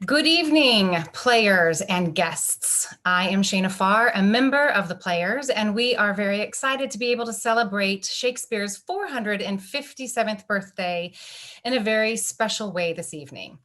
Good evening, players and guests. I am Shana Farr, a member of the Players, and we are very excited to be able to celebrate Shakespeare's 457th birthday in a very special way this evening.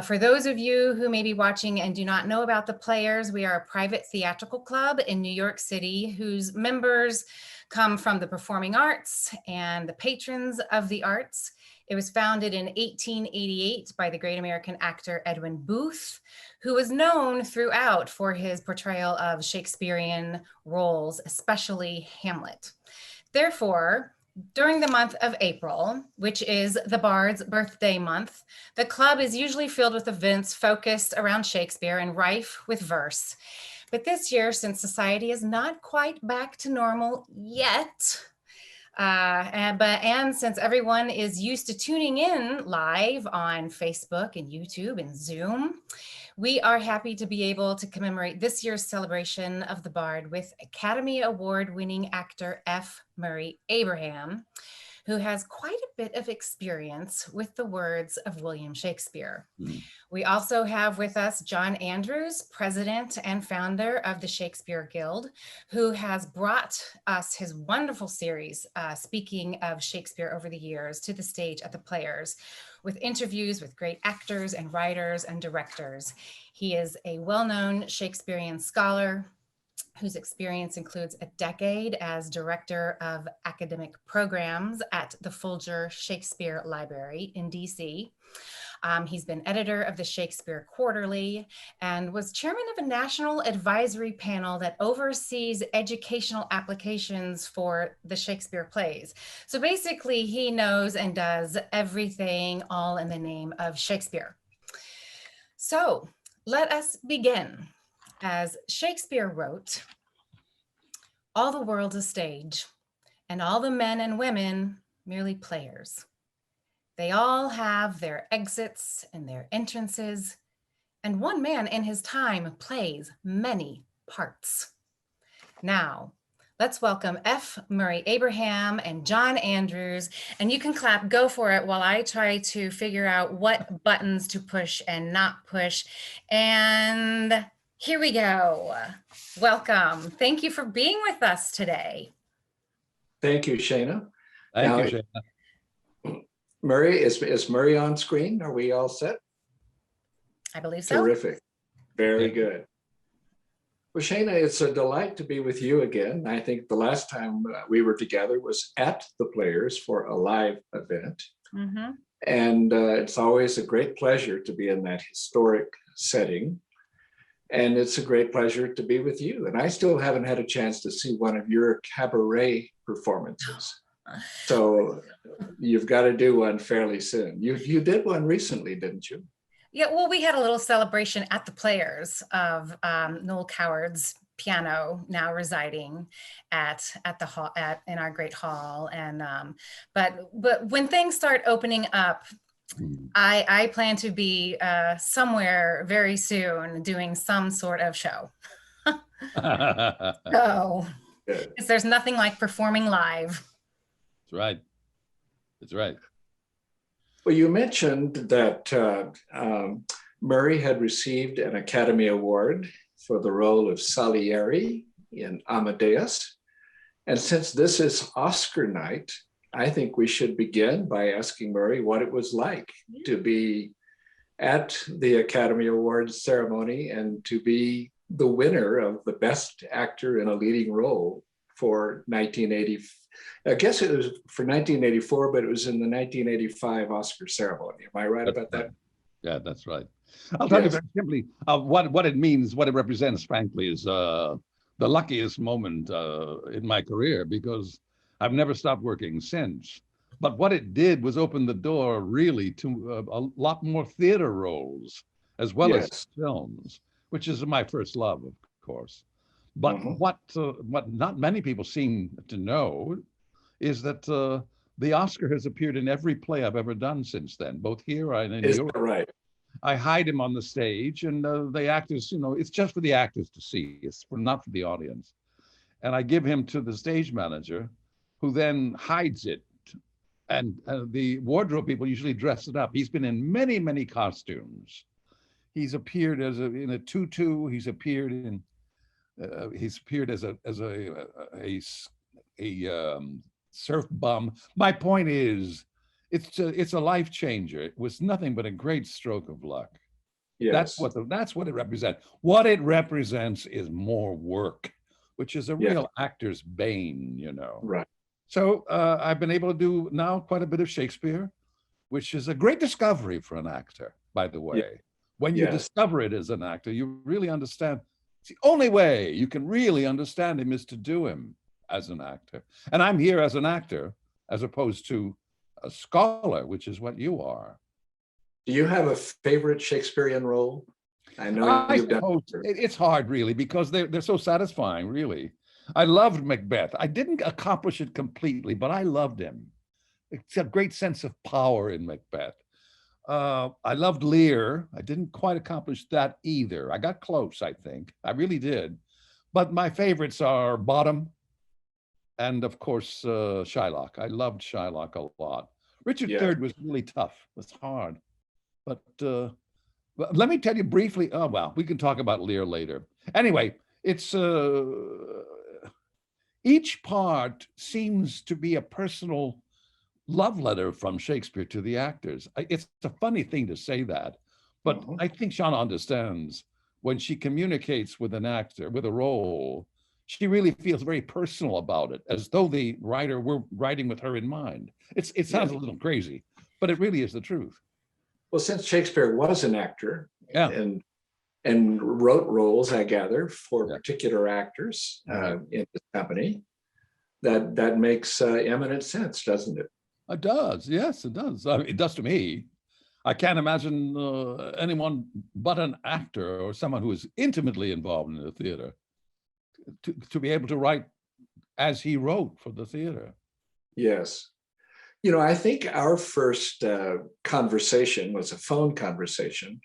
For those of you who may be watching and do not know about the Players, we are a private theatrical club in New York City whose members come from the performing arts and the patrons of the arts. It was founded in 1888 by the great American actor Edwin Booth, who was known throughout for his portrayal of Shakespearean roles, especially Hamlet. Therefore, during the month of April, which is the Bard's birthday month, the club is usually filled with events focused around Shakespeare and rife with verse. But this year, since society is not quite back to normal yet, and since everyone is used to tuning in live on Facebook and YouTube and Zoom, we are happy to be able to commemorate this year's celebration of the Bard with Academy Award-winning actor F. Murray Abraham, who has quite a bit of experience with the words of William Shakespeare. We also have with us John Andrews, president and founder of the Shakespeare Guild, who has brought us his wonderful series, Speaking of Shakespeare over the years, to the stage at the Players, with interviews with great actors and writers and directors. He is a well-known Shakespearean scholar, whose experience includes a decade as director of academic programs at the Folger Shakespeare Library in DC. He's been editor of the Shakespeare Quarterly and was chairman of a national advisory panel that oversees educational applications for the Shakespeare plays. So basically, he knows and does everything all in the name of Shakespeare. So let us begin. As Shakespeare wrote, "All the world's a stage, and all the men and women merely players. They all have their exits and their entrances, and one man in his time plays many parts." Now, let's welcome F. Murray Abraham and John Andrews, and you can clap, go for it, while I try to figure out what buttons to push and not push. And here we go. Welcome. Thank you for being with us today. Thank you, Shana. Thank you, Shana. Murray, is Murray on screen? Are we all set? I believe so. Terrific. Very good. Well, Shana, it's a delight to be with you again. I think the last time we were together was at the Players for a live event. And it's always a great pleasure to be in that historic setting. And it's a great pleasure to be with you. And I still haven't had a chance to see one of your cabaret performances. So you've got to do one fairly soon. You did one recently, didn't you? Yeah, well, we had a little celebration at the Players of Noel Coward's piano, now residing at the hall, in our great hall. And but when things start opening up, I plan to be somewhere very soon doing some sort of show. So, because there's nothing like performing live. That's right. That's right. Well, you mentioned that Murray had received an Academy Award for the role of Salieri in Amadeus. And since this is Oscar night, I think we should begin by asking Murray what it was like to be at the Academy Awards ceremony and to be the winner of the Best Actor in a Leading Role for 1980. I guess it was for 1984, but it was in the 1985 Oscar ceremony. Am I right about that? Yeah, that's right. I'll tell you very simply what it means, what it represents, frankly, is the luckiest moment in my career, because I've never stopped working since. But what it did was open the door really to a lot more theater roles as well as films, which is my first love, of course. But what not many people seem to know is that the Oscar has appeared in every play I've ever done since then, both here and in Europe. Right. I hide him on the stage, and the actors, it's just for the actors to see. It's not for the audience. And I give him to the stage manager, who then hides it. And the wardrobe people usually dress it up. He's been in many, many costumes. He's appeared as in a tutu. He's appeared as a surf bum. My point is, it's a life changer. It was nothing but a great stroke of luck. Yes. That's what it represents. What it represents is more work, which is a real actor's bane, you know. Right. So I've been able to do now quite a bit of Shakespeare, which is a great discovery for an actor, by the way. Yeah. When you discover it as an actor, you really understand. It's the only way you can really understand him is to do him as an actor. And I'm here as an actor, as opposed to a scholar, which is what you are. Do you have a favorite Shakespearean role? I know I you've done. suppose it's hard, really, because they're so satisfying, really. I loved Macbeth. I didn't accomplish it completely, but I loved him. It's a great sense of power in Macbeth. I loved Lear. I didn't quite accomplish that either. I got close, I think. I really did. But my favorites are Bottom and, of course, Shylock. I loved Shylock a lot. Richard III was really tough. It was hard. But let me tell you briefly. Oh, well, we can talk about Lear later. Anyway, it's each part seems to be a personal love letter from Shakespeare to the actors. It's a funny thing to say that, but I think Shana understands when she communicates with an actor, with a role, she really feels very personal about it, as though the writer were writing with her in mind. It sounds a little crazy, but it really is the truth. Well, since Shakespeare was an actor and wrote roles, I gather, for particular actors in his company, that makes eminent sense, doesn't it? It does. Yes, it does. I mean, it does to me. I can't imagine anyone but an actor or someone who is intimately involved in the theater to be able to write as he wrote for the theater. Yes. You know, I think our first conversation was a phone conversation.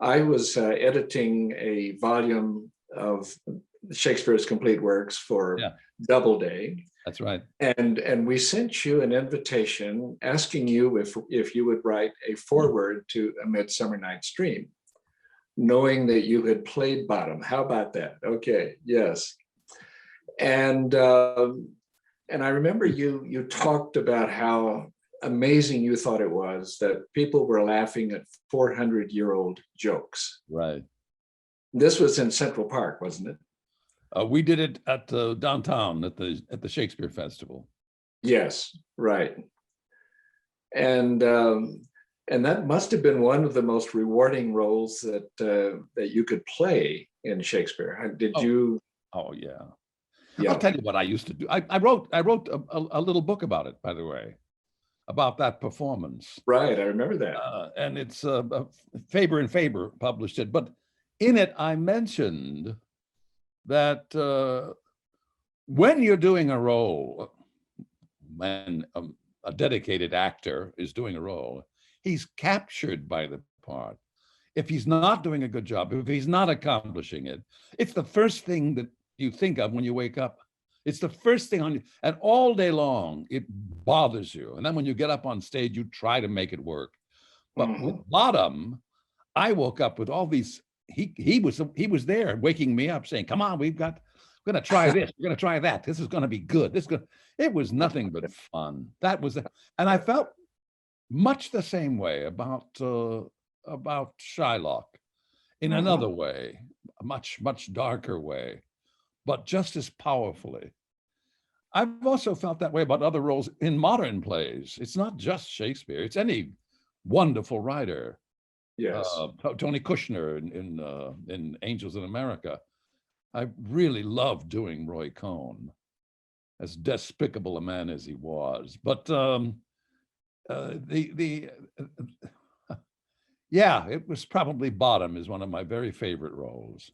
I was editing a volume of Shakespeare's complete works for Doubleday. That's right. And we sent you an invitation asking you if you would write a foreword to A Midsummer Night's Dream, knowing that you had played Bottom. How about that? Okay, yes. And I remember you talked about how amazing you thought it was that people were laughing at 400-year-old jokes. Right. This was in Central Park, wasn't it? We did it at downtown at the Shakespeare Festival. Yes, right. And that must have been one of the most rewarding roles that you could play in Shakespeare. Did you? Oh yeah. I'll tell you what I used to do. I wrote a little book about it, by the way, about that performance. Right, I remember that. And it's Faber and Faber published it, but in it I mentioned that when you're doing a role, when a dedicated actor is doing a role, he's captured by the part. If he's not doing a good job, if he's not accomplishing it, it's the first thing that you think of when you wake up. It's the first thing on you, and all day long it bothers you. And then when you get up on stage, you try to make it work. But with Bottom, I woke up with all these. He was there waking me up, saying, "Come on, we're going to try this. We're going to try that. This is going to be good. It was nothing but fun. That was, and I felt much the same way about Shylock, in another way, a much darker way, but just as powerfully. I've also felt that way about other roles in modern plays. It's not just Shakespeare; it's any wonderful writer. Yes. Tony Kushner in Angels in America. I really loved doing Roy Cohn, as despicable a man as he was. But it was probably Bottom is one of my very favorite roles.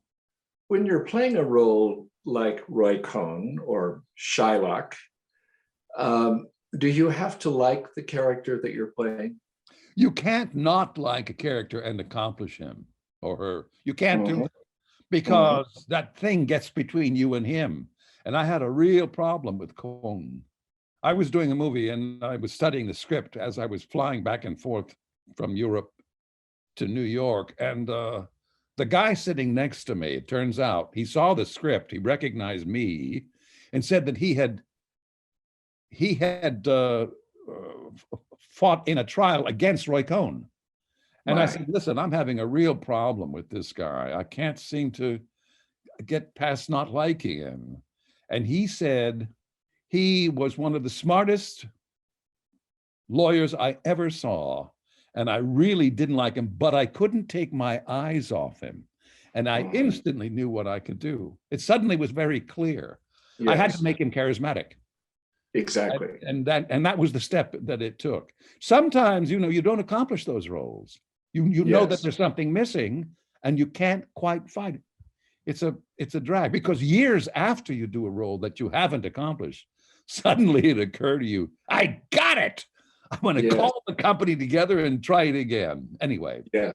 When you're playing a role like Roy Cohn or Shylock, do you have to like the character that you're playing? You can't not like a character and accomplish him or her. You can't do it because that thing gets between you and him. And I had a real problem with Cohn. I was doing a movie and I was studying the script as I was flying back and forth from Europe to New York, and the guy sitting next to me, it turns out, he saw the script, he recognized me, and said that he had fought in a trial against Roy Cohn. And I said, listen, I'm having a real problem with this guy. I can't seem to get past not liking him. And he said he was one of the smartest lawyers I ever saw. And I really didn't like him, but I couldn't take my eyes off him. And I instantly knew what I could do. It suddenly was very clear. Yes. I had to make him charismatic. Exactly. And that was the step that it took. Sometimes, you don't accomplish those roles. You know that there's something missing and you can't quite find it. It's a drag, because years after you do a role that you haven't accomplished, suddenly it occurred to you, I got it. I'm going to call the company together and try it again. Anyway. Yeah.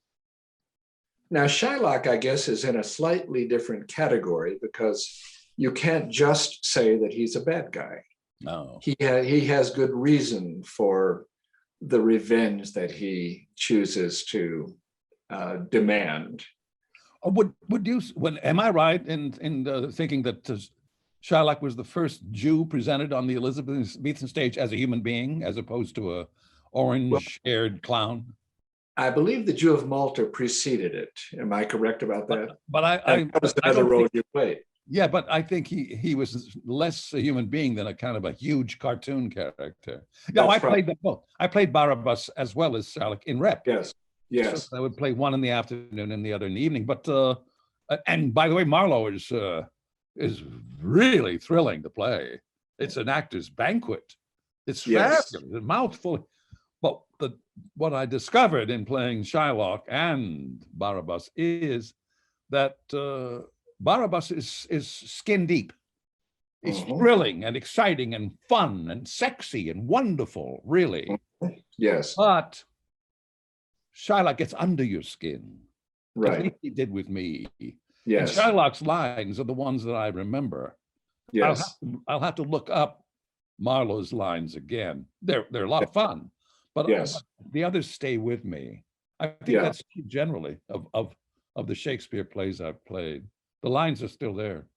Now, Shylock, I guess, is in a slightly different category, because you can't just say that he's a bad guy. No. He has good reason for the revenge that he chooses to demand. Am I right in thinking that Shylock was the first Jew presented on the Elizabethan stage as a human being, as opposed to a orange-haired clown? I believe the Jew of Malta preceded it. Am I correct about that? But that was another role you played. Yeah, but I think he was less a human being than a kind of a huge cartoon character. No, I played them both. I played Barabbas as well as Shylock in rep. Yes. So I would play one in the afternoon and the other in the evening. But and by the way, Marlowe is really thrilling to play. It's an actor's banquet. It's fabulous, a mouthful. But what I discovered in playing Shylock and Barabbas is that Barabbas is skin deep. It's thrilling and exciting and fun and sexy and wonderful, really. Yes. But Shylock gets under your skin. Right. At least he did with me. Yes. And Shylock's lines are the ones that I remember. Yes. I'll have to look up Marlowe's lines again. They're a lot of fun, but the others stay with me. I think that's generally of the Shakespeare plays I've played. The lines are still there.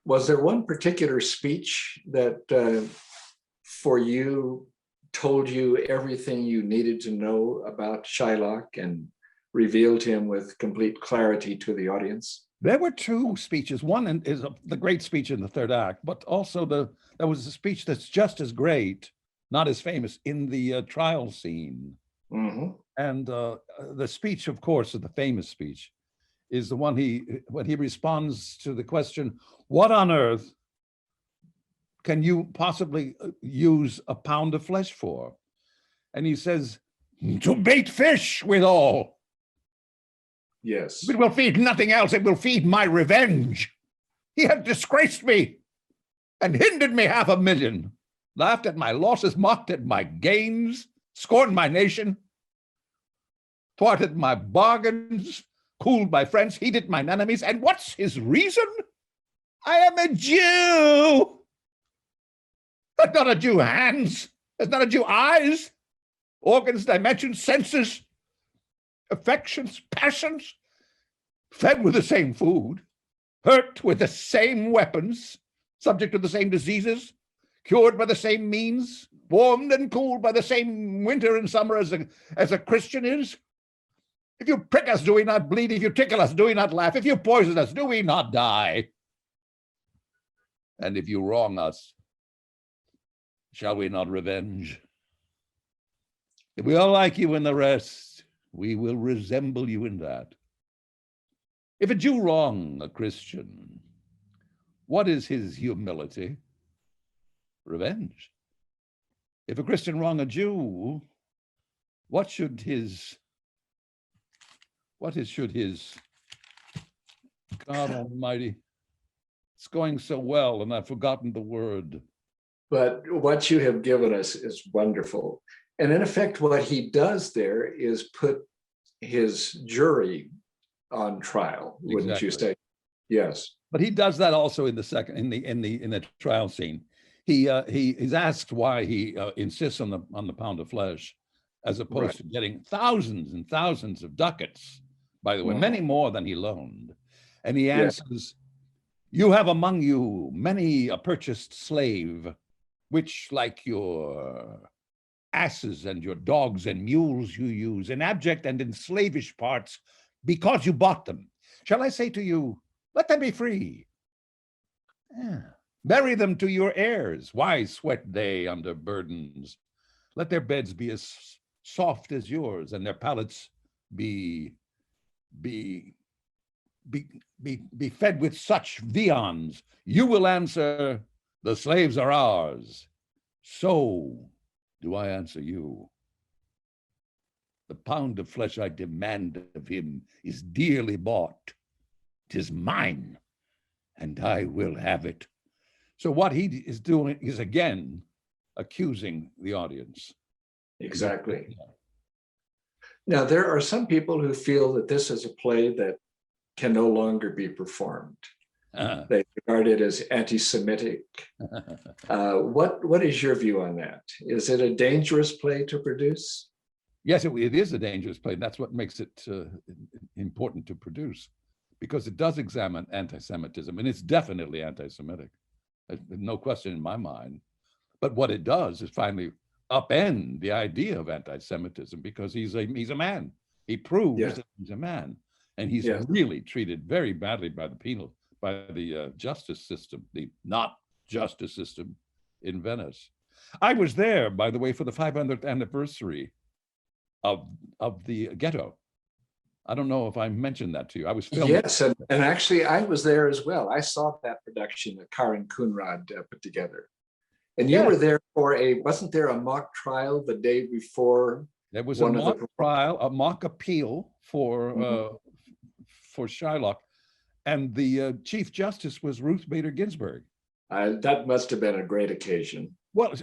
Was there one particular speech that for you told you everything you needed to know about Shylock and revealed him with complete clarity to the audience? There were two speeches. One is the great speech in the third act, but also there was a speech that's just as great, not as famous, in the trial scene. And the speech, of course, the famous speech, is the one when he responds to the question, what on earth can you possibly use a pound of flesh for? And he says, to bait fish withal. Yes. It will feed nothing else. It will feed my revenge. He hath disgraced me and hindered me $500,000, laughed at my losses, mocked at my gains, scorned my nation, thwarted my bargains, cooled my friends, heated mine enemies. And what's his reason? I am a Jew. There's not a Jew hands. There's not a Jew eyes, organs, dimensions, senses, affections, passions, fed with the same food, hurt with the same weapons, subject to the same diseases, cured by the same means, warmed and cooled by the same winter and summer as a Christian is. If you prick us, do we not bleed? If you tickle us, do we not laugh? If you poison us, do we not die? And if you wrong us, shall we not revenge? If we all like you in the rest, we will resemble you in that. If a Jew wrong a Christian, what is his humility? Revenge. If a Christian wrong a Jew, what should his God Almighty, it's going so well and I've forgotten the word. But what you have given us is wonderful. And in effect, what he does there is put his jury on trial, wouldn't you say? Yes. But he does that also in the trial scene. He's asked why he insists on the pound of flesh, as opposed to getting thousands and thousands of ducats, by the way, many more than he loaned. And he answers, you have among you many a purchased slave, which like your asses and your dogs and mules you use in abject and in slavish parts because you bought them. Shall I say to you, let them be free. Bury them to your heirs. Why sweat they under burdens? Let their beds be as soft as yours, and their palates be fed with such viands. You will answer, the slaves are ours. So do I answer you. The pound of flesh I demand of him is dearly bought. 'Tis mine, and I will have it. So what he is doing is again accusing the audience. Exactly. Now, there are some people who feel that this is a play that can no longer be performed. They regard it as anti-Semitic. What is your view on that? Is it a dangerous play to produce? Yes, it is a dangerous play. That's what makes it important to produce, because it does examine anti-Semitism, and it's definitely anti-Semitic. There's no question in my mind. But what it does is finally upend the idea of anti-Semitism, because he's a man. He proves that he's a man, and he's really treated very badly by the justice system, the not justice system in Venice. I was there, by the way, for the 500th anniversary of the ghetto. I don't know if I mentioned that to you. I was filming. Yes, and actually I was there as well. I saw that production that Karen Coonrod put together. And you were there for wasn't there a mock trial the day before? There was a mock trial, a mock appeal for Shylock, and the Chief Justice was Ruth Bader Ginsburg. That must have been a great occasion. Well,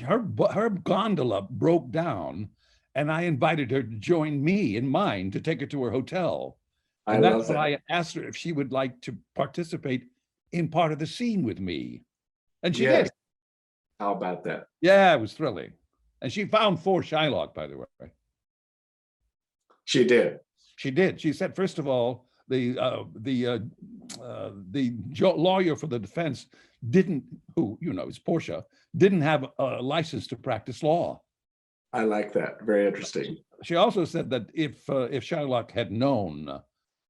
her gondola broke down, and I invited her to join me in mine to take her to her hotel. And that's when I asked her if she would like to participate in part of the scene with me. And she did. How about that? Yeah, it was thrilling. And she found for Shylock, by the way. She did. She did. She said, first of all, the lawyer for the defense is Portia, didn't have a license to practice law. I like that. Very interesting. She also said that if Shylock had known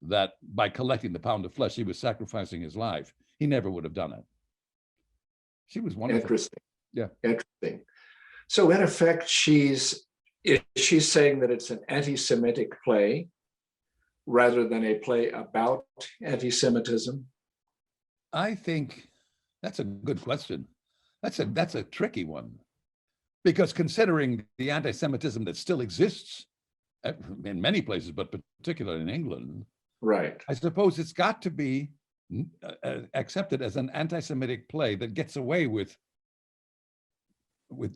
that by collecting the pound of flesh he was sacrificing his life, he never would have done it. She was wonderful. Interesting. Yeah. Interesting. So in effect, she's saying that it's an anti-Semitic play rather than a play about anti-Semitism? I think that's a good question. That's a tricky one, because considering the anti-Semitism that still exists in many places, but particularly in England, right? I suppose it's got to be accepted as an anti-Semitic play that gets away with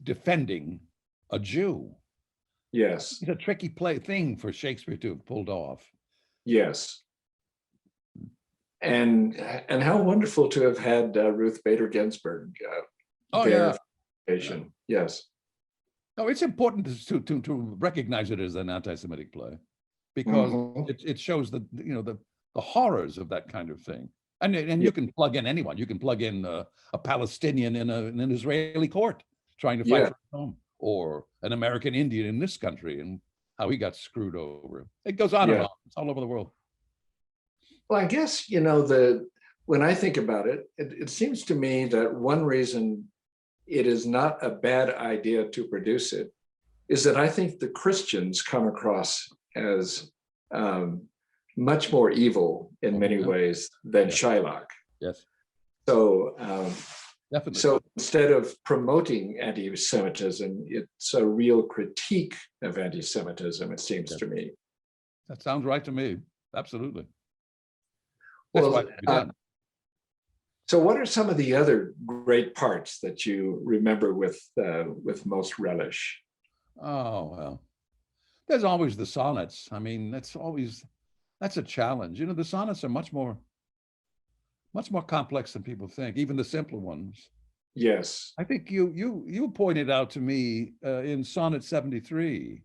defending a Jew. Yes. It's a tricky thing for Shakespeare to have pulled off. Yes. And how wonderful to have had Ruth Bader Ginsburg there. Yes. No, it's important to recognize it as an anti-Semitic play, because it shows the horrors of that kind of thing. And you can plug in anyone. You can plug in a Palestinian in an Israeli court trying to fight for his home, or an American Indian in this country and how he got screwed over. It goes on and on. It's all over the world. Well, I guess, when I think about it, it seems to me that one reason it is not a bad idea to produce it is that I think the Christians come across as much more evil in many ways than Shylock. Yes. So, definitely. So instead of promoting anti-Semitism, it's a real critique of anti-Semitism, it seems to me. That sounds right to me. Absolutely. Well, so what are some of the other great parts that you remember with most relish? Oh, well, there's always the sonnets. I mean, that's a challenge. The sonnets are much more complex than people think, even the simpler ones. Yes. I think you pointed out to me in Sonnet 73.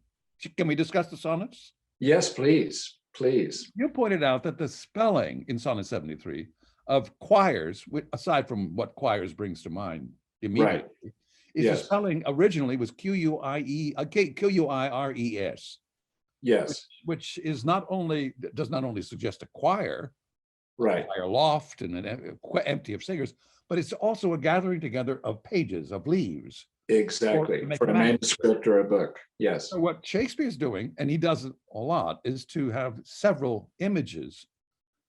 Can we discuss the sonnets? Yes, please. Please. You pointed out that the spelling in Sonnet 73 of choirs, aside from what choirs brings to mind immediately, Right. is the Yes. spelling originally was Q-U-I-R-E-S, Yes. which is does not only suggest a choir, Right. choir loft and empty of singers, but it's also a gathering together of pages, of leaves. Exactly. make For a a manuscript or a book. Yes. So what Shakespeare's doing, and he does it a lot, is to have several images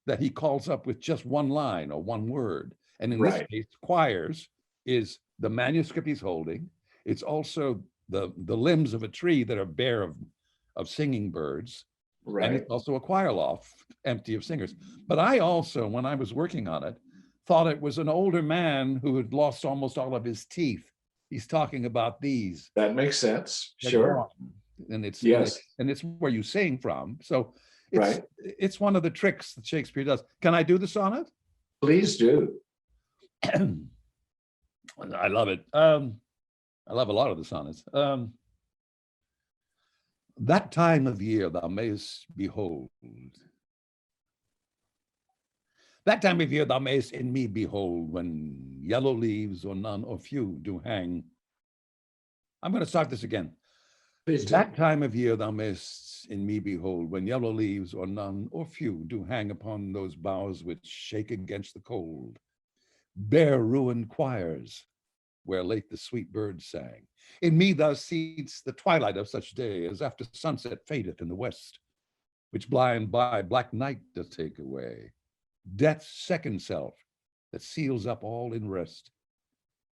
that he calls up with just one line or one word. And in this Right. case, choirs is the manuscript he's holding. It's also the limbs of a tree that are bare of singing birds. And Right. it's also a choir loft empty of singers. But I also, when I was working on it, thought it was an older man who had lost almost all of his teeth. He's talking about these. That makes sense. They're Sure. gone. And it's Yes. and it's where you sing from. So Right. it's one of the tricks that Shakespeare does. Can I do the sonnet? Please do. I love it. I love a lot of the sonnets. That time of year thou mayest behold. That time of year thou mayest in me behold, when yellow leaves or none or few do hang. I'm going to start this again. Please do. That time of year thou mayest in me behold, when yellow leaves or none or few do hang upon those boughs which shake against the cold. Bare ruined choirs, where late the sweet birds sang. In me thou seest the twilight of such day, as after sunset fadeth in the west, which blind by black night doth take away. Death's second self, that seals up all in rest.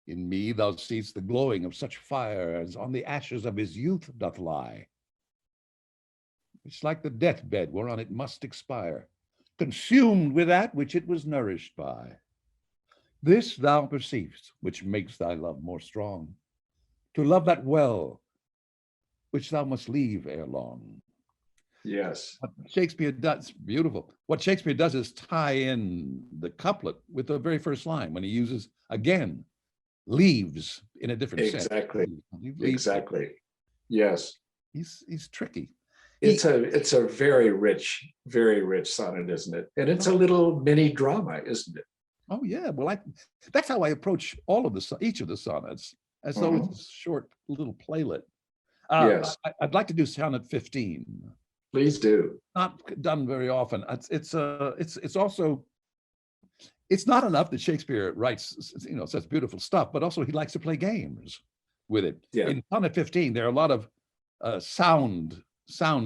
In me thou seest the glowing of such fire, as on the ashes of his youth doth lie. It's like the deathbed whereon it must expire, consumed with that which it was nourished by. This thou perceivest, which makes thy love more strong, to love that well, which thou must leave ere long. Yes. What Shakespeare does, beautiful. What Shakespeare does is tie in the couplet with the very first line when he uses, again, leaves in a different Exactly. sense. Exactly. Yes. He's tricky. It's a very rich sonnet, isn't it? And it's a little mini drama, isn't it? Oh yeah, well, that's how I approach all of each of the sonnets, as though it's a short little playlet. Yes. I'd like to do sonnet 15. Please do. Not done very often. It's also, it's not enough that Shakespeare writes, such beautiful stuff, but also he likes to play games with it. Yeah. In sonnet 15, there are a lot of sounds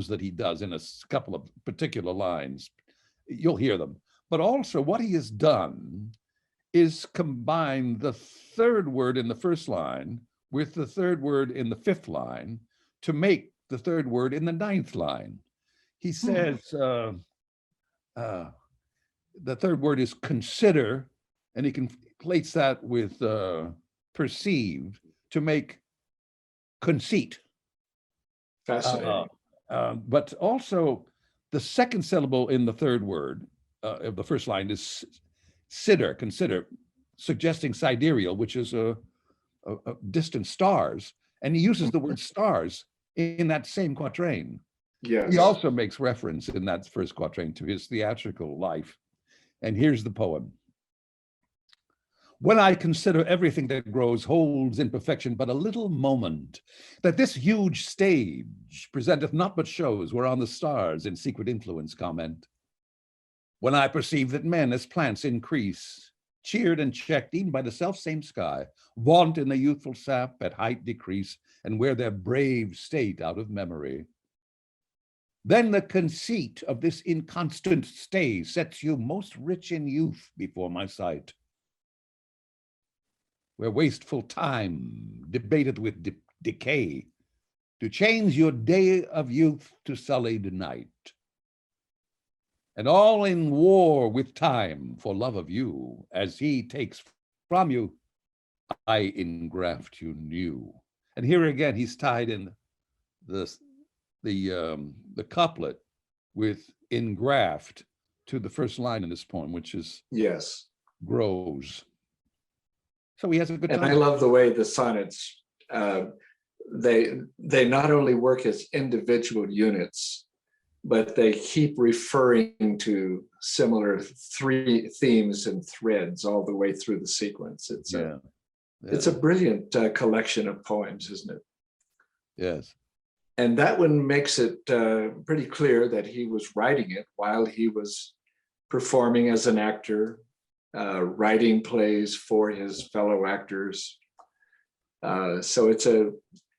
that he does in a couple of particular lines. You'll hear them. But also what he has done is combine the third word in the first line with the third word in the fifth line to make the third word in the ninth line. He says the third word is consider, and he conflates that with perceive to make conceit. Fascinating. But also the second syllable in the third word of the first line is consider, suggesting sidereal, which is a distant stars. And he uses the word stars in that same quatrain. Yes. He also makes reference in that first quatrain to his theatrical life. And here's the poem. When I consider everything that grows holds in perfection but a little moment, that this huge stage presenteth not but shows whereon the stars in secret influence comment. When I perceive that men as plants increase, cheered and checked even by the self-same sky, vaunt in the youthful sap, at height decrease, and wear their brave state out of memory. Then the conceit of this inconstant stay sets you most rich in youth before my sight, where wasteful time debateth with decay, to change your day of youth to sullied night. And all in war with time for love of you, as he takes from you, I engraft you new. And here again, he's tied in the couplet with engraft to the first line in this poem, which is yes, grows. So he has a good And I time. love the way the sonnets, they not only work as individual units, but they keep referring to similar three themes and threads all the way through the sequence. It's a brilliant collection of poems, isn't it? Yes. And that one makes it pretty clear that he was writing it while he was performing as an actor, writing plays for his fellow actors. So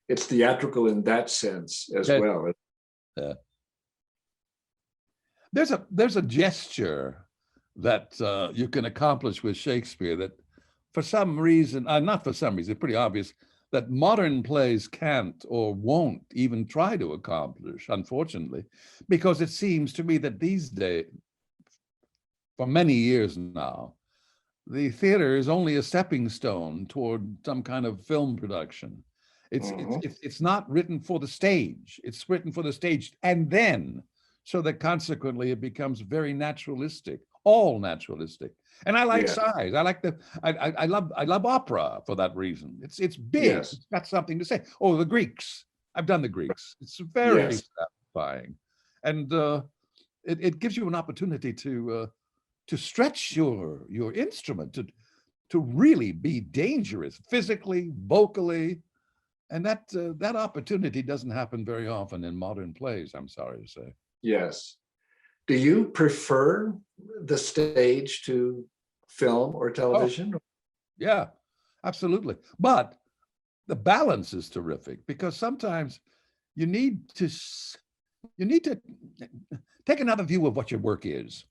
it's theatrical in that sense as well. There's a gesture that you can accomplish with Shakespeare that, for some reason, not for some reason, pretty obvious, that modern plays can't or won't even try to accomplish, unfortunately, because it seems to me that these days, for many years now, the theater is only a stepping stone toward some kind of film production. It's not written for the stage. It's written for the stage, and then, so that consequently it becomes very naturalistic, all naturalistic. And I like size. I like I love opera for that reason. It's big. Yes. It's got something to say. Oh, the Greeks. I've done the Greeks. It's very satisfying, and it gives you an opportunity to stretch your instrument, to really be dangerous physically, vocally, and that opportunity doesn't happen very often in modern plays, I'm sorry to say. Yes. Do you prefer the stage to film or television? Oh, yeah, absolutely. But the balance is terrific, because sometimes you need to take another view of what your work is.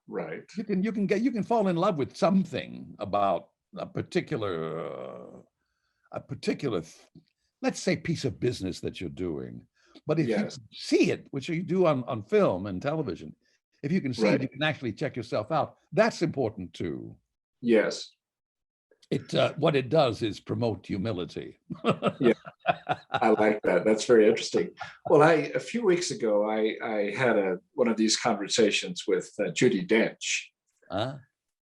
Right. You can fall in love with something about a particular let's say, piece of business that you're doing. But if you see it, which you do on film and television, if you can see it, you can actually check yourself out. That's important too. Yes. What it does is promote humility. Yeah, I like that. That's very interesting. Well, a few weeks ago, I had one of these conversations with Judi Dench.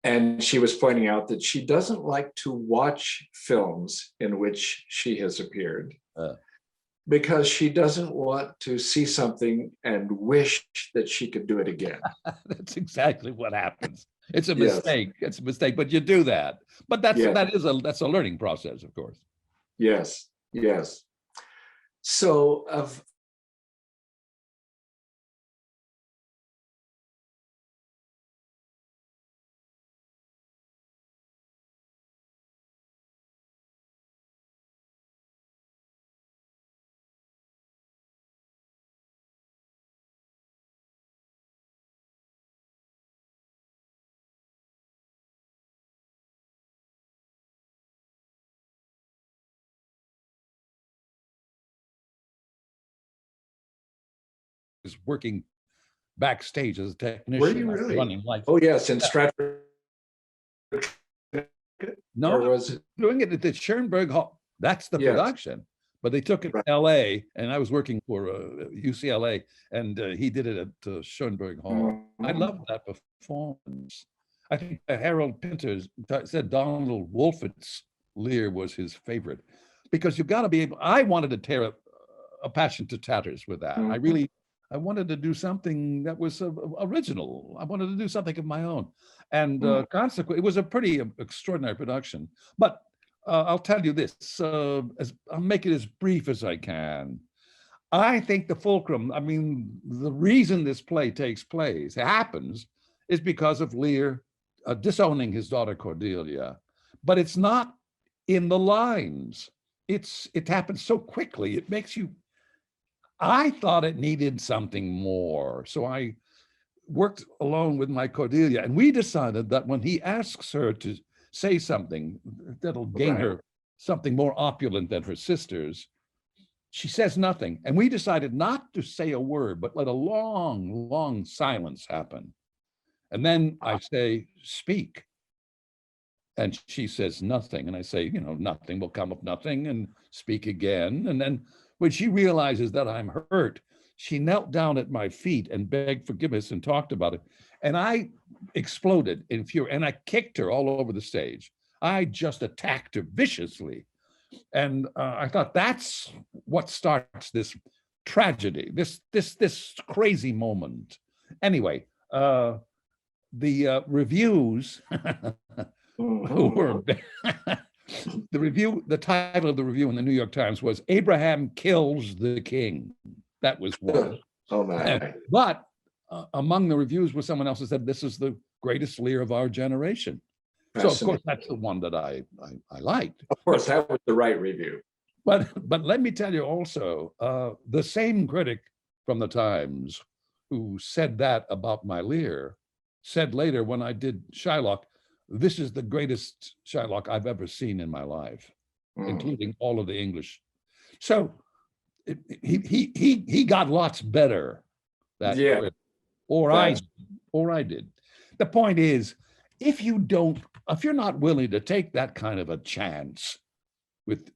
And she was pointing out that she doesn't like to watch films in which she has appeared because she doesn't want to see something and wish that she could do it again. That's exactly what happens. It's a mistake. It's a mistake, but you do that. But that's a learning process, of course. Yes, yes. So Is working backstage as a technician. were you really? Running lights. Oh, yes, in Stratford. No, or was it doing it at the Schoenberg Hall? That's the production. But they took it to LA, and I was working for UCLA, and he did it at Schoenberg Hall. I loved that performance. I think Harold Pinter said Donald Wolfett's Lear was his favorite, because you've got to be able. I wanted to tear a Passion to tatters with that. I wanted to do something that was original. I wanted to do something of my own. And consequently, it was a pretty extraordinary production. But I'll tell you this, I'll make it as brief as I can. I think the fulcrum, I mean, the reason this play happens, is because of Lear disowning his daughter Cordelia. But it's not in the lines. It happens so quickly. It makes you, I thought it needed something more. So I worked alone with my Cordelia, and we decided that when he asks her to say something that'll gain her something more opulent than her sisters, she says nothing. And we decided not to say a word, but let a long, long silence happen. And then I say, speak. And she says nothing. And I say, nothing will come of nothing, and speak again. And then when she realizes that I'm hurt, she knelt down at my feet and begged forgiveness and talked about it. And I exploded in fury, and I kicked her all over the stage. I just attacked her viciously. And I thought that's what starts this tragedy, this crazy moment. Anyway, the reviews were the title of the review in the New York Times was "Abraham Kills the King." That was one. Oh my! But among the reviews was someone else who said this is the greatest Lear of our generation. So of course that's the one that I liked. Of course, that was the right review. But let me tell you also, the same critic from the Times who said that about my Lear said later when I did Shylock, this is the greatest Shylock I've ever seen in my life, including all of the English. So he got lots better. That critic, or I did. The point is, if you're not willing to take that kind of a chance with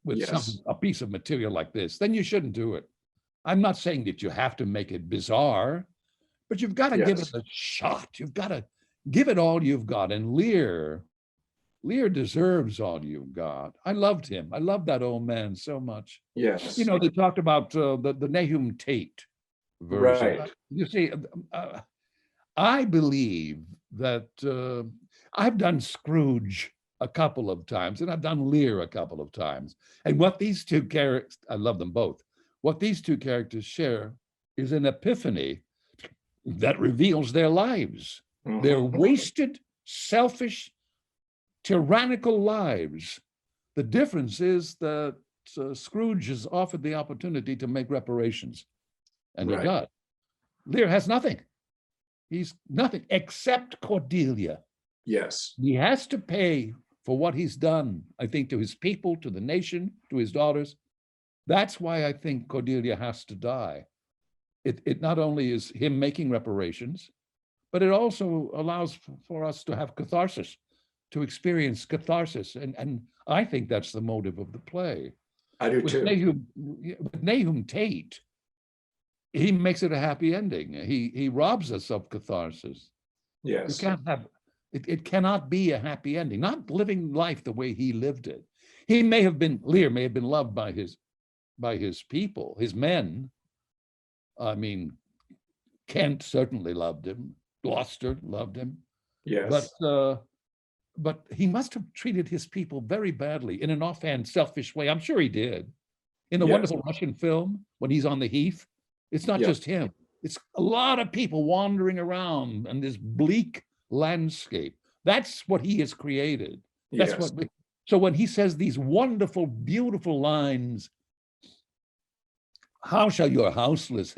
a piece of material like this, then you shouldn't do it. I'm not saying that you have to make it bizarre, but you've got to give it a shot. You've got to give it all you've got. And Lear deserves all you've got. I loved him. I loved that old man so much. Yes. You know, they talked about the Nahum Tate version. Right. You see, I believe that I've done Scrooge a couple of times, and I've done Lear a couple of times. And what these two characters, I love them both, what these two characters share is an epiphany that reveals their lives. They're wasted, selfish, tyrannical lives. The difference is that Scrooge is offered the opportunity to make reparations, and he does. Lear has nothing. He's nothing except Cordelia. Yes. He has to pay for what he's done, I think, to his people, to the nation, to his daughters. That's why I think Cordelia has to die. It not only is him making reparations, but it also allows for us to have catharsis, to experience catharsis. And I think that's the motive of the play. I do too. With Nahum Tate, he makes it a happy ending. He robs us of catharsis. Yes. You can't have it cannot be a happy ending, not living life the way he lived it. Lear may have been loved by his people, his men. I mean, Kent certainly loved him. Gloucester loved him. Yes. But he must have treated his people very badly in an offhand, selfish way. I'm sure he did. In the wonderful Russian film, when he's on the heath, it's not just him. It's a lot of people wandering around in this bleak landscape. That's what he has created. So when he says these wonderful, beautiful lines, how shall your houseless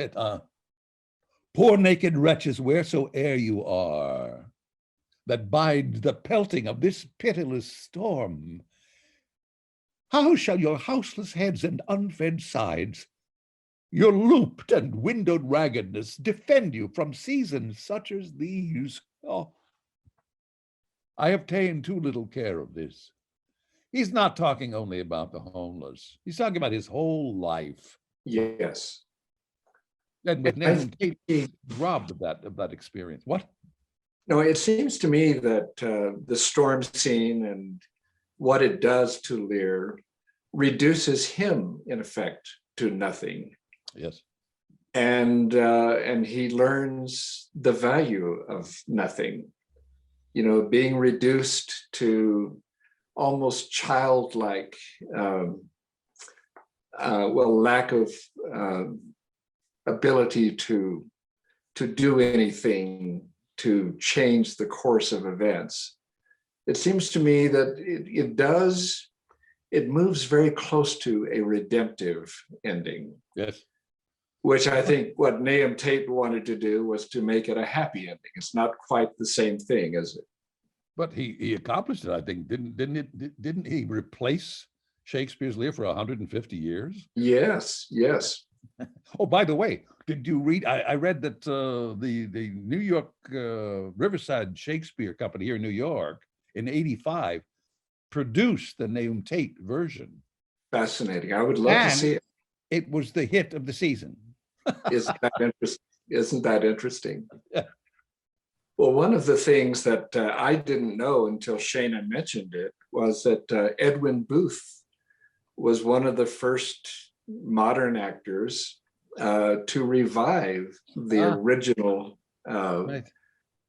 poor naked wretches, wheresoe'er you are, that bide the pelting of this pitiless storm, how shall your houseless heads and unfed sides, your looped and windowed raggedness defend you from seasons such as these? Oh, I have ta'en too little care of this. He's not talking only about the homeless. He's talking about his whole life. Yes. And with Nahum Tate, he's robbed of that experience. What? No, it seems to me that the storm scene and what it does to Lear reduces him, in effect, to nothing. Yes. And he learns the value of nothing. You know, being reduced to almost childlike, lack of ability to do anything to change the course of events. It seems to me that it moves very close to a redemptive ending. Yes. Which I think what Nahum Tate wanted to do was to make it a happy ending. It's not quite the same thing, is it? But he accomplished it, I think. Didn't he replace Shakespeare's Lear for 150 years? Yes, yes. Oh, by the way, did you read? I read that the New York Riverside Shakespeare Company here in New York in '85 produced the Nahum Tate version. Fascinating. I would love to see it. It was the hit of the season. Isn't that interesting? Isn't that interesting? Well, one of the things that I didn't know until Shana mentioned it was that Edwin Booth was one of the first modern actors to revive the original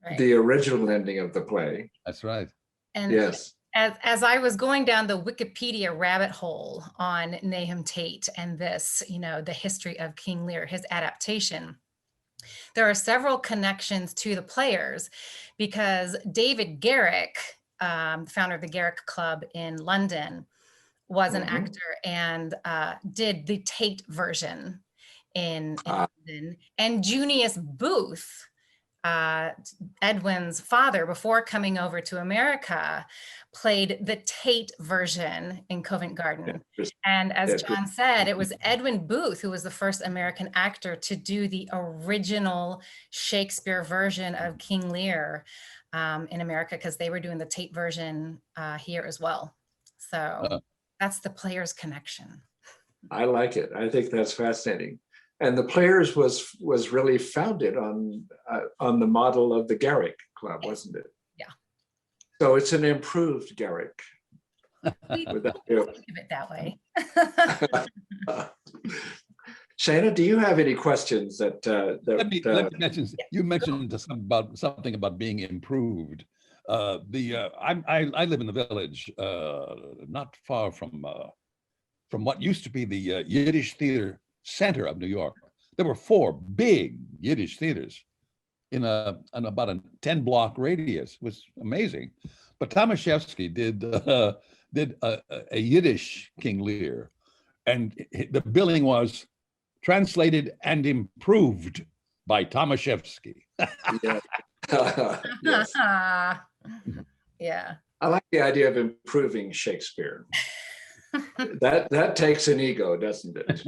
Right. the original ending of the play. That's right. And Yes. as I was going down the Wikipedia rabbit hole on Nahum Tate and this, the history of King Lear, his adaptation, there are several connections to the players because David Garrick, founder of the Garrick Club in London, was an actor and did the Tate version in London. And Junius Booth, Edwin's father, before coming over to America, played the Tate version in Covent Garden. And as John said, it was Edwin Booth who was the first American actor to do the original Shakespeare version of King Lear in America, because they were doing the Tate version here as well. So that's the players' connection. I like it. I think that's fascinating. And the Players was really founded on the model of the Garrick Club, wasn't it? Yeah. So it's an improved Garrick. We Would that think of it that way. Shana, do you have any questions that? Let me mention. You mentioned something about being improved. I live in the village, not far from what used to be the Yiddish theater center of New York. There were 4 big Yiddish theaters in about a 10-block radius. It was amazing. But Tomaszewski did a Yiddish King Lear, and the billing was translated and improved by Tomaszewski. Yeah. Yes. Yeah. I like the idea of improving Shakespeare. That takes an ego, doesn't it?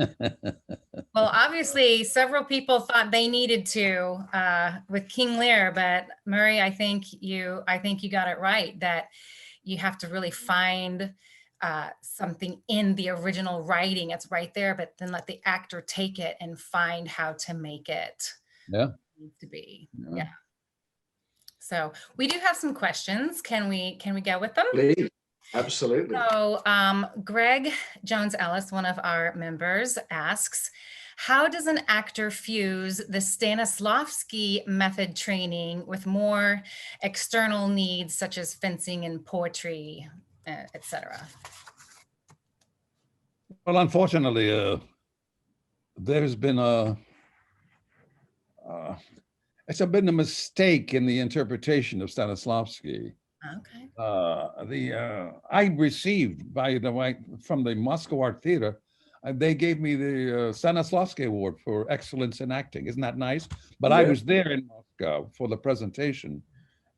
Well, obviously, several people thought they needed to with King Lear, but Murray, I think you got it right, that you have to really find something in the original writing. It's right there, but then let the actor take it and find how to make it. Yeah. Needs to be. Yeah. So we do have some questions. Can we go with them? Please. Absolutely. So Greg Jones Ellis, one of our members, asks, how does an actor fuse the Stanislavski method training with more external needs such as fencing and poetry, etc.? Well, unfortunately, there's been it's been a mistake in the interpretation of Stanislavski. Okay. I received, by the way, from the Moscow Art Theater, they gave me the Stanislavski Award for excellence in acting. Isn't that nice? But I was there in Moscow for the presentation,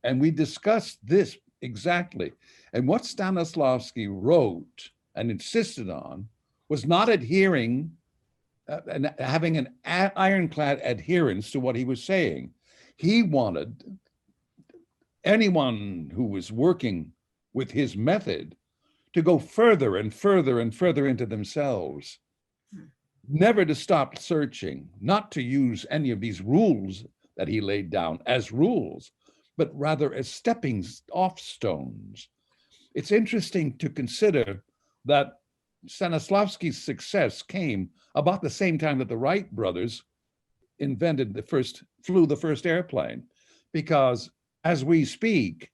and we discussed this exactly. And what Stanislavski wrote and insisted on was not adhering and having an ironclad adherence to what he was saying. He wanted anyone who was working with his method to go further and further and further into themselves, never to stop searching, not to use any of these rules that he laid down as rules, but rather as stepping off stones. It's interesting to consider that Stanislavski's success came about the same time that the Wright brothers flew the first airplane, because as we speak,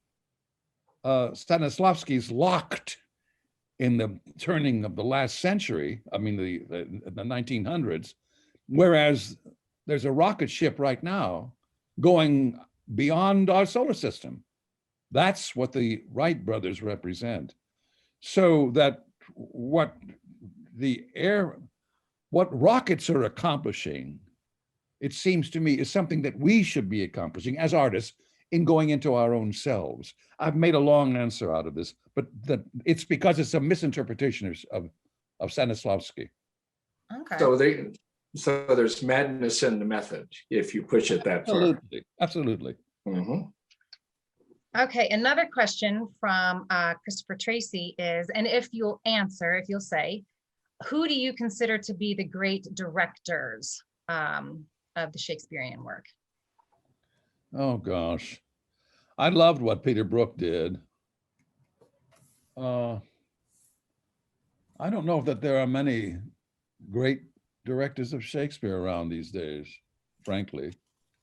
Stanislavski's locked in the turning of the last century, I mean, the 1900s, whereas there's a rocket ship right now going beyond our solar system. That's what the Wright brothers represent. So that what rockets are accomplishing, it seems to me, is something that we should be accomplishing as artists in going into our own selves. I've made a long answer out of this, but it's because it's a misinterpretation of Stanislavski. Okay. So there's madness in the method, if you push it that far. Absolutely. Mm-hmm. Okay, another question from Christopher Tracy is, and if you'll say, who do you consider to be the great directors of the Shakespearean work? Oh gosh, I loved what Peter Brook did. I don't know that there are many great directors of Shakespeare around these days, frankly.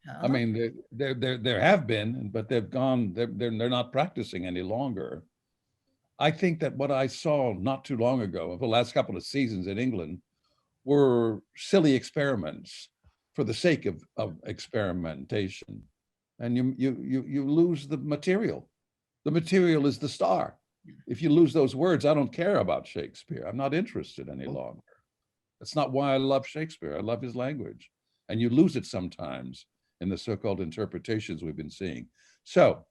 I Oh, mean, there have been, but they've gone. They're not practicing any longer. I think that what I saw not too long ago, of the last couple of seasons in England, were silly experiments for the sake of experimentation, and you lose the material. The material is the star. If you lose those words, I don't care about Shakespeare. I'm not interested any longer. That's not why I love Shakespeare. I love his language, and you lose it sometimes in the so-called interpretations we've been seeing. So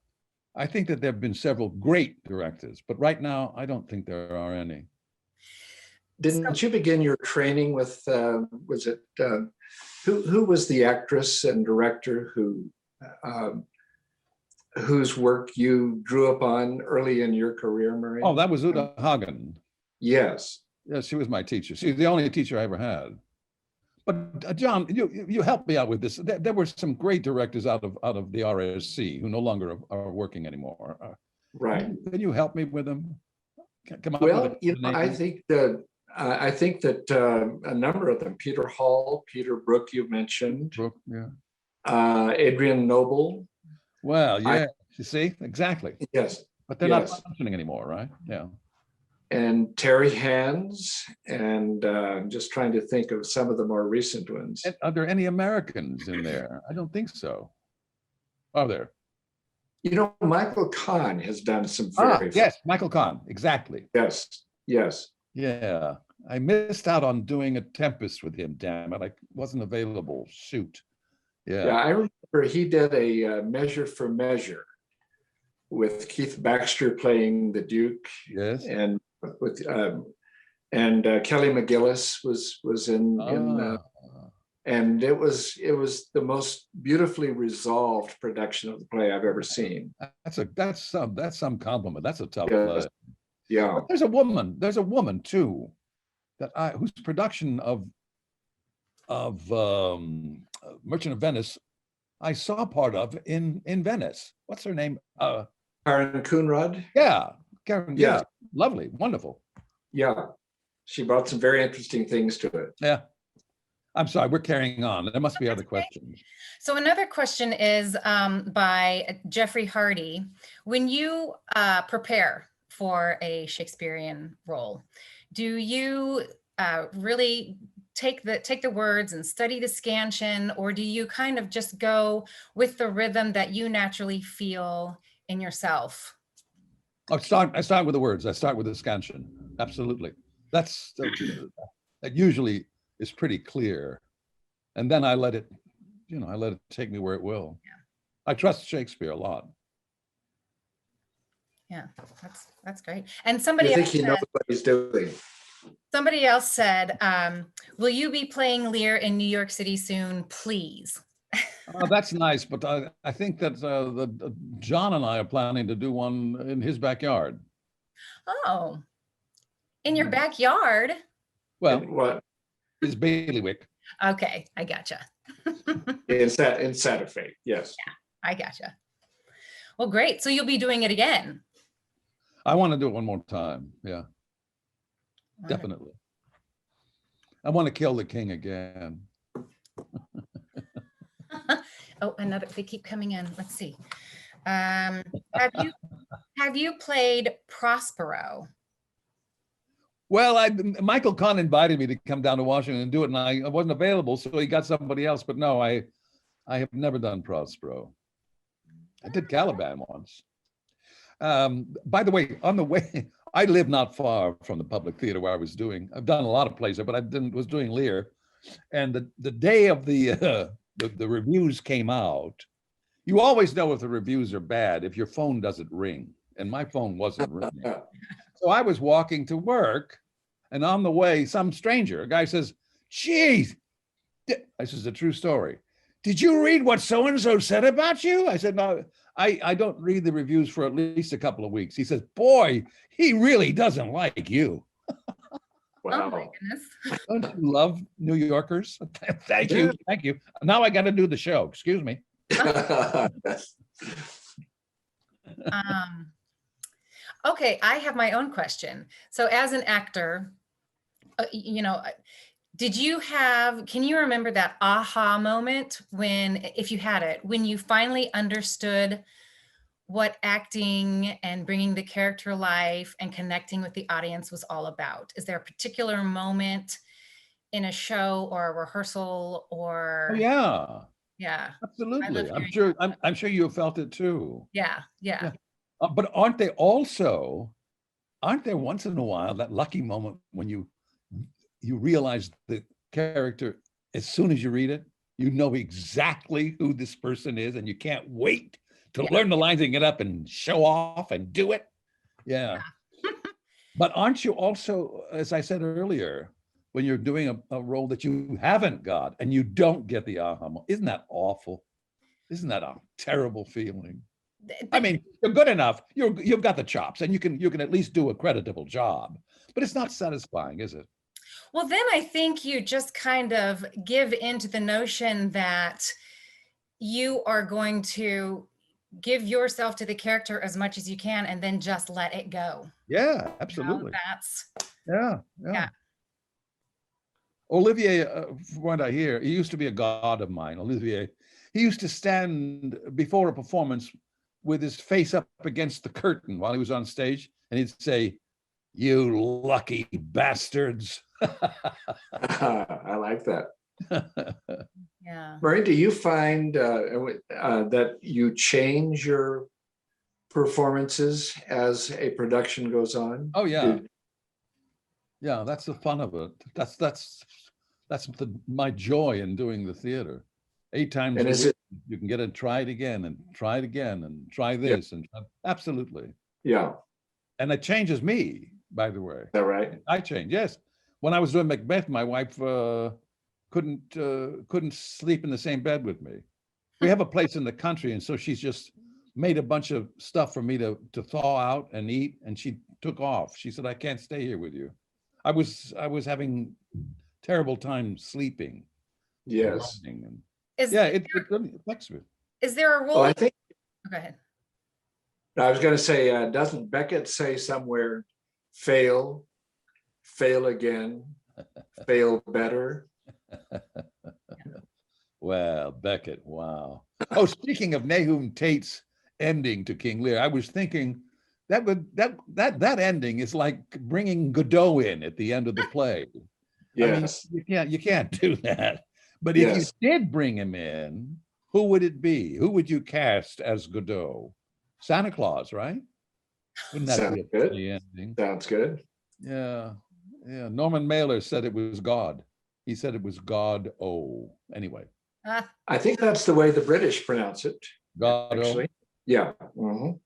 I think that there have been several great directors, but right now I don't think there are any. Didn't you begin your training with, was it, who was the actress and director whose work you drew upon early in your career, Murray? Oh, that was Uta Hagen. Yes. Yeah, she was my teacher. She's the only teacher I ever had. But John, you helped me out with this. There were some great directors out of the RSC who no longer are working anymore. Right. Can you help me with them? Come up Well, with a name? I think that a number of them, Peter Hall, Peter Brook, you mentioned, Brooke, yeah. Adrian Noble. Well, yeah, you see, exactly. Yes. But they're not functioning anymore, right? Yeah. And Terry Hands, and just trying to think of some of the more recent ones. And are there any Americans in there? I don't think so. Are there? You know, Michael Kahn has done some very yes, Michael Kahn, exactly. Yes. Yeah, I missed out on doing a Tempest with him. Damn it, I wasn't available. Shoot. Yeah, I remember he did a Measure for Measure with Keith Baxter playing the Duke. Yes, and with Kelly McGillis was in and it was the most beautifully resolved production of the play I've ever seen. That's some compliment. That's a tough Yes. play. Yeah. But there's a woman too whose production of Merchant of Venice I saw part of in Venice. What's her name? Karen Coonrod. Yeah, Karen. Yeah. Yes. Lovely, wonderful. Yeah, she brought some very interesting things to it. Yeah. I'm sorry, we're carrying on. There must be other questions. so another question is by Jeffrey Hardy. When you prepare for a Shakespearean role, do you really take the words and study the scansion, or do you kind of just go with the rhythm that you naturally feel in yourself? I start with the words. I start with the scansion. Absolutely. That usually is pretty clear. And then I let it take me where it will. Yeah. I trust Shakespeare a lot. Yeah, that's great. And somebody I think he knows what he's doing. Somebody else said, will you be playing Lear in New York City soon, please? That's nice, but I think that John and I are planning to do one in his backyard. Oh, in your backyard? Well, What? his bailiwick. Okay, I gotcha. In Santa Fe, yes. Yeah, I gotcha. Well, great. So you'll be doing it again. I want to do it one more time. Yeah, definitely. I want to kill the king again. Oh, they keep coming in. Let's see. Have you played Prospero? Well, Michael Kahn invited me to come down to Washington and do it, and I wasn't available, so he got somebody else. But no, I have never done Prospero. I did Caliban once. By the way, on the way, I live not far from the Public Theater where I was doing. I've done a lot of plays there, but was doing Lear, and the day of the reviews came out. You always know if the reviews are bad if your phone doesn't ring, and my phone wasn't ringing. So I was walking to work, and on the way, some stranger, a guy says, "Geez," this is a true story. "Did you read what so-and-so said about you?" I said, "No, I don't read the reviews for at least a couple of weeks." He says, "Boy, he really doesn't like you." Wow. Oh my goodness. Don't you love New Yorkers? Thank you. Now I got to do the show. Excuse me. Okay, I have my own question. So as an actor, did you can you remember that aha moment when, if you had it, when you finally understood what acting and bringing the character life and connecting with the audience was all about? Is there a particular moment in a show or a rehearsal Oh or, yeah, yeah, I love absolutely. I'm hearing sure. that. I'm sure you have felt it too. Yeah, yeah. Yeah. But aren't there once in a while that lucky moment when you realize the character as soon as you read it, you know exactly who this person is, and you can't wait to Yeah. learn the lines and get up and show off and do it. Yeah. But aren't you also, as I said earlier, when you're doing a role that you haven't got and you don't get the aha moment, isn't that awful? Isn't that a terrible feeling? I But mean, you're good enough. You've got the chops, and you can at least do a creditable job. But it's not satisfying, is it? well, then I think you just kind of give into the notion that you are going to give yourself to the character as much as you can and then just let it go. Yeah, You know, absolutely. that's, Yeah, yeah. yeah. Olivier, from what I hear, he used to be a god of mine. Olivier, he used to stand before a performance with his face up against the curtain while he was on stage, and he'd say, "You lucky bastards." I like that. Yeah. Murray, do you find that you change your performances as a production goes on? Oh yeah, yeah. That's the fun of it. My joy in doing the theater. 8 times And a is week, it, you can get it, try it again, and try it again, and try yeah, this, and absolutely. yeah, is And it changes me, by the way. that right? I change. Yes. When I was doing Macbeth, my wife couldn't sleep in the same bed with me. We have a place in the country, and so she's just made a bunch of stuff for me to thaw out and eat, and she took off. She said, "I can't stay here with you." I was having terrible time sleeping and Yes. writing, and Is, yeah, it really affects me. is there a Well, role? I think Oh, go ahead. I was going to say, doesn't Beckett say somewhere, fail, fail again, fail better? Well, Beckett, wow. Oh, speaking of Nahum Tate's ending to King Lear, I was thinking that ending is like bringing Godot in at the end of the play. I mean, Yes, you can't do that. But if you yes, did bring him in, who would it be? Who would you cast as Godot? Santa Claus, right? Wouldn't that sounds be a good. funny ending? Sounds good. Yeah, yeah. Norman Mailer said it was God. He said it was God. Oh, anyway, Ah, I think that's the way the British pronounce it, God. Oh, actually. Yeah. Mhm.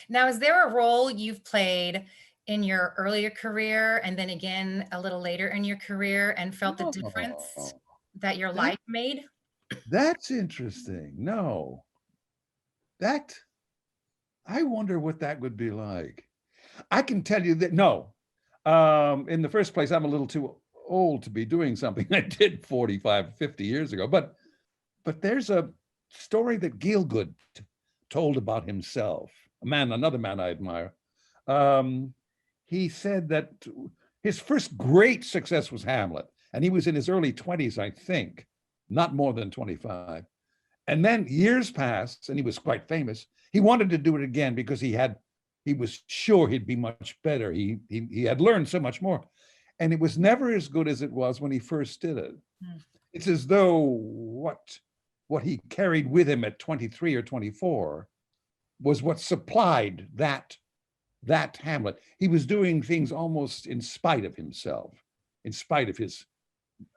now, is there a role you've played in your earlier career and then again a little later in your career and felt the difference oh, that your that life made? that's interesting. No, that I wonder what that would be like. I can tell you that no. In the first place, I'm a little too old to be doing something I did 45, 50 years ago. But there's a story that Gielgud told about himself, another man I admire. Um, he said that his first great success was Hamlet, and he was in his early 20s, I think, not more than 25. And then years passed, and he was quite famous. He wanted to do it again because he was sure he'd be much better. He had learned so much more, and it was never as good as it was when he first did it. Hmm. It's as though what he carried with him at 23 or 24 was what supplied that Hamlet. He was doing things almost in spite of himself, in spite of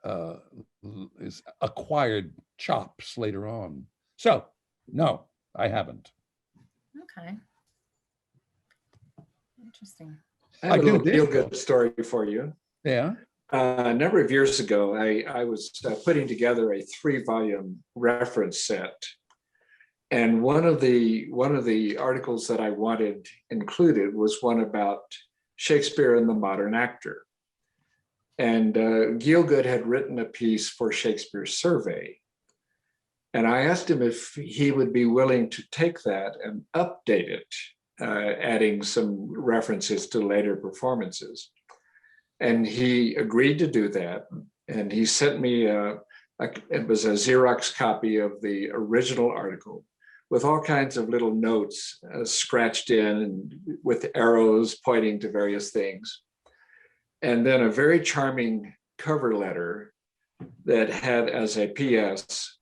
uh, his acquired chops later on. So, no, I haven't. Okay. Interesting. I I have a do little this, feel-good though. story for you. Yeah. A number of years ago, I was putting together a 3-volume reference set, and one of the articles that I wanted included was one about Shakespeare and the modern actor. And Gielgud had written a piece for Shakespeare Survey, and I asked him if he would be willing to take that and update it adding some references to later performances. And he agreed to do that. And he sent me it was a Xerox copy of the original article with all kinds of little notes scratched in and with arrows pointing to various things. And then a very charming cover letter that had as a PS,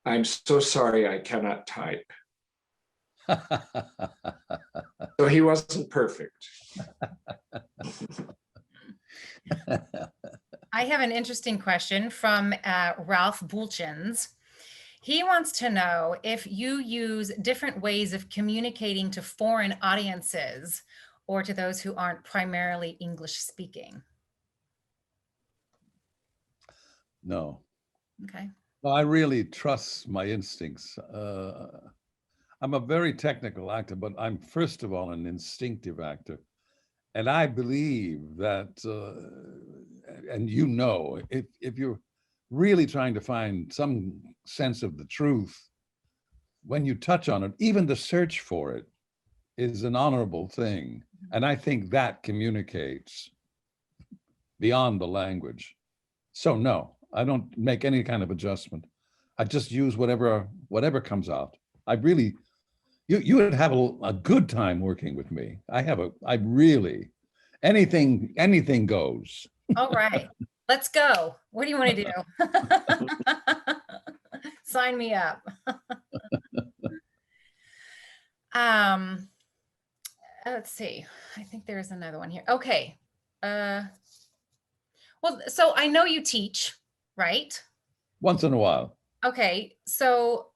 "I'm so sorry I cannot type." So he wasn't perfect. I have an interesting question from Ralph Bulchins. He wants to know if you use different ways of communicating to foreign audiences or to those who aren't primarily English speaking. No. Okay. Well, I really trust my instincts. I'm a very technical actor, but I'm first of all an instinctive actor. And I believe that, and you know, if you're really trying to find some sense of the truth, when you touch on it, even the search for it is an honorable thing. And I think that communicates beyond the language. So no, I don't make any kind of adjustment. I just use whatever comes out. I really, you would have a good time working with me. I really, anything goes. All right, let's go. What do you want to do? Sign me up. Let's see. I think there's another one here. Okay. Well, so I know you teach, right? Once in a while. Okay, so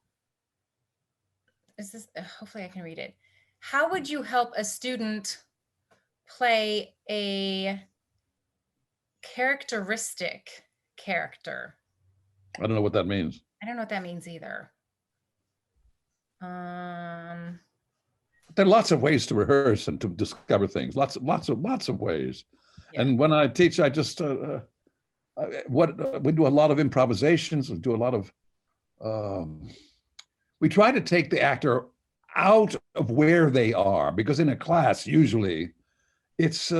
is this, hopefully I can read it. How would you help a student play a characteristic character? I don't know what that means. I don't know what that means either. There are lots of ways to rehearse and to discover things. Lots of ways. Yeah. And when I teach, I just we do a lot of improvisations. We do a lot of. We try to take the actor out of where they are, because in a class usually it's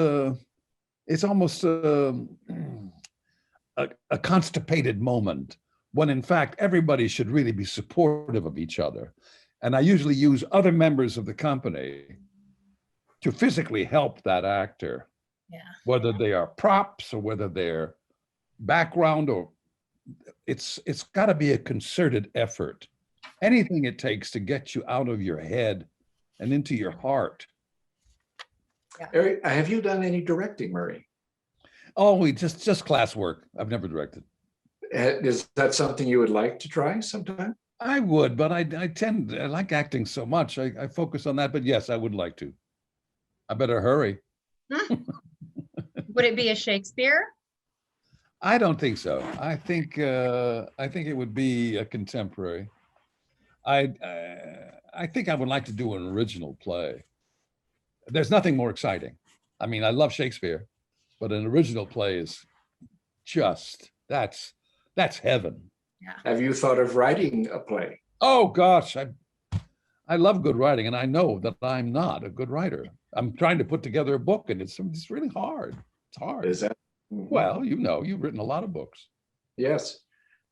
almost a constipated moment, when in fact everybody should really be supportive of each other. And I usually use other members of the company to physically help that actor, whether they are props or whether they're background, or it's got to be a concerted effort. Anything it takes to get you out of your head and into your heart. Eric, have you done any directing, Murray? Oh, we just classwork. I've never directed. Is that something you would like to try sometime? I would, but I like acting so much. I focus on that, but yes, I would like to. I better hurry. Would it be a Shakespeare? I don't think so. I think it would be a contemporary. I think I would like to do an original play. There's nothing more exciting. I mean, I love Shakespeare, but an original play is just, that's heaven. Yeah. Have you thought of writing a play? Oh gosh, I love good writing, and I know that I'm not a good writer. I'm trying to put together a book, and it's really hard. It's hard. Is that? Well, you know, you've written a lot of books. Yes.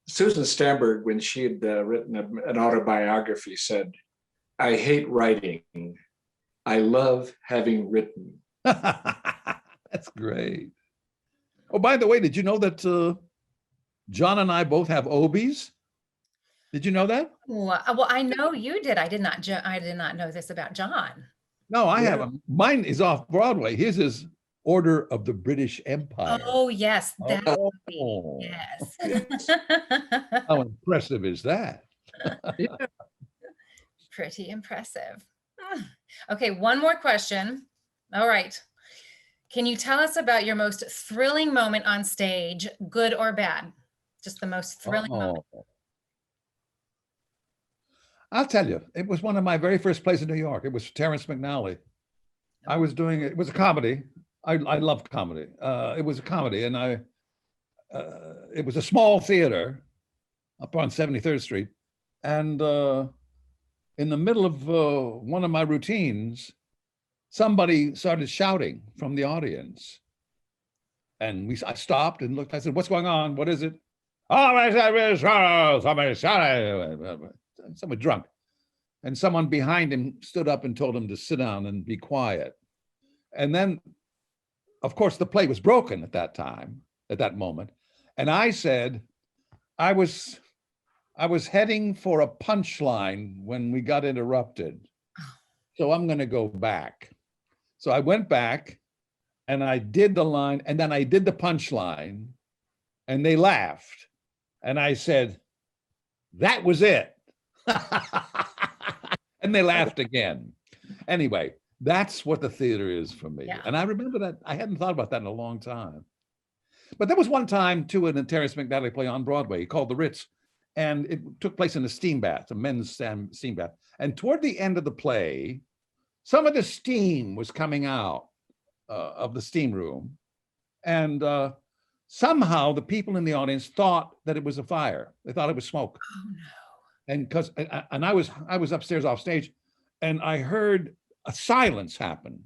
Susan Stamberg, when she had written an autobiography, said, "I hate writing. I love having written." That's great. Oh, by the way, did you know that John and I both have obies? Did you know that? Well, I know you did. I did not know this about John. No, I have. Mine is off Broadway. His is Order of the British Empire. Oh, yes. That yes. How impressive is that? Yeah. Pretty impressive. Okay, one more question. All right. Can you tell us about your most thrilling moment on stage, good or bad? Just the most thrilling moment. I'll tell you, it was one of my very first plays in New York. It was Terrence McNally. I was doing, it was a comedy. I loved comedy. It was a comedy, and it was a small theater up on 73rd Street. And in the middle of one of my routines, somebody started shouting from the audience. And I stopped and looked. I said, "What's going on? What is it?" "Oh, someone drunk." And someone behind him stood up and told him to sit down and be quiet. And then, of course, the play was broken at that time, at that moment. And I said, I was heading for a punchline when we got interrupted. So I'm going to go back. So I went back and I did the line, and then I did the punchline, and they laughed. And I said, "That was it." And they laughed again. Anyway, that's what the theater is for me. Yeah. And I remember that. I hadn't thought about that in a long time. But there was one time, too, in a Terrence McNally play on Broadway called The Ritz. And it took place in a steam bath, a men's steam bath. And toward the end of the play, some of the steam was coming out of the steam room. And somehow the people in the audience thought that it was a fire. They thought it was smoke. Oh, no. And I was upstairs off stage, and I heard a silence happen.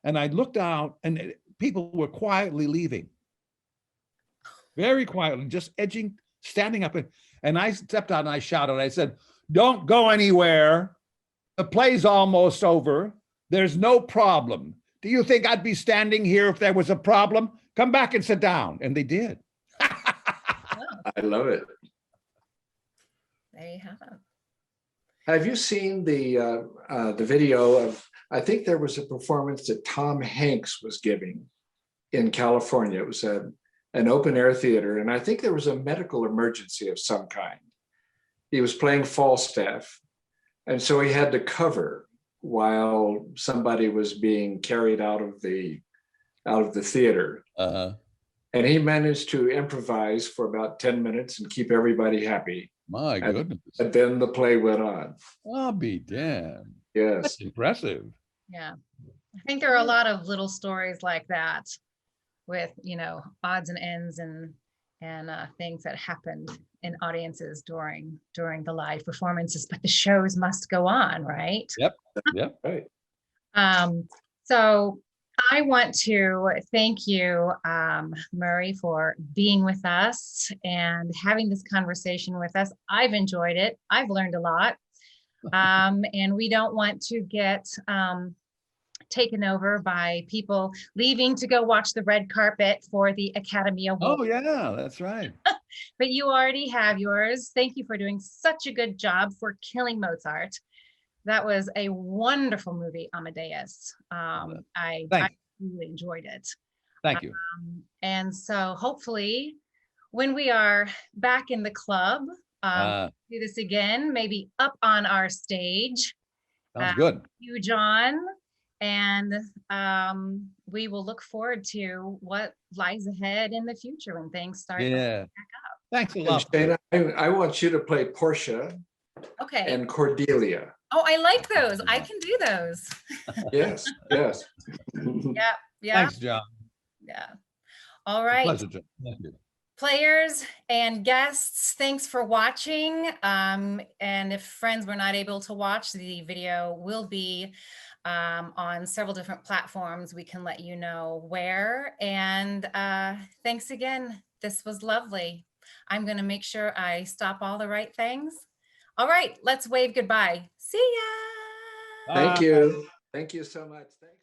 And I looked out, and people were quietly leaving. Very quietly, just edging, standing up. And I stepped out and I shouted, I said, "Don't go anywhere. The play's almost over. There's no problem. Do you think I'd be standing here if there was a problem? Come back and sit down." And they did. I love it. There you have it. Have you seen the video of, I think there was a performance that Tom Hanks was giving in California. It was an open air theater, and I think there was a medical emergency of some kind. He was playing Falstaff, and so he had to cover while somebody was being carried out of the theater. Uh-huh. And he managed to improvise for about 10 minutes and keep everybody happy. My goodness. And then the play went on. I'll be damned. Yes. That's impressive. Yeah. I think there are a lot of little stories like that with, odds and ends and things that happened in audiences during the live performances, but the shows must go on, right? Yep. Right. So I want to thank you, Murray, for being with us and having this conversation with us. I've enjoyed it. I've learned a lot. And we don't want to get taken over by people leaving to go watch the red carpet for the Academy Award. Oh, yeah, that's right. But you already have yours. Thank you for doing such a good job for killing Mozart. That was a wonderful movie, Amadeus. I really enjoyed it. Thank you. And so hopefully when we are back in the club, do this again, maybe up on our stage. Sounds good. You, John, and we will look forward to what lies ahead in the future when things start back up. Thanks a lot. Shana, I want you to play Portia and Cordelia. Oh, I like those. I can do those. Yes. Yeah. Thanks, John. Yeah. All right. Pleasure, John. Thank you. Players and guests, thanks for watching. And if friends were not able to watch, the video will be on several different platforms. We can let you know where. And thanks again. This was lovely. I'm going to make sure I stop all the right things. All right, let's wave goodbye. See ya. Thank you. Thank you so much. Thanks.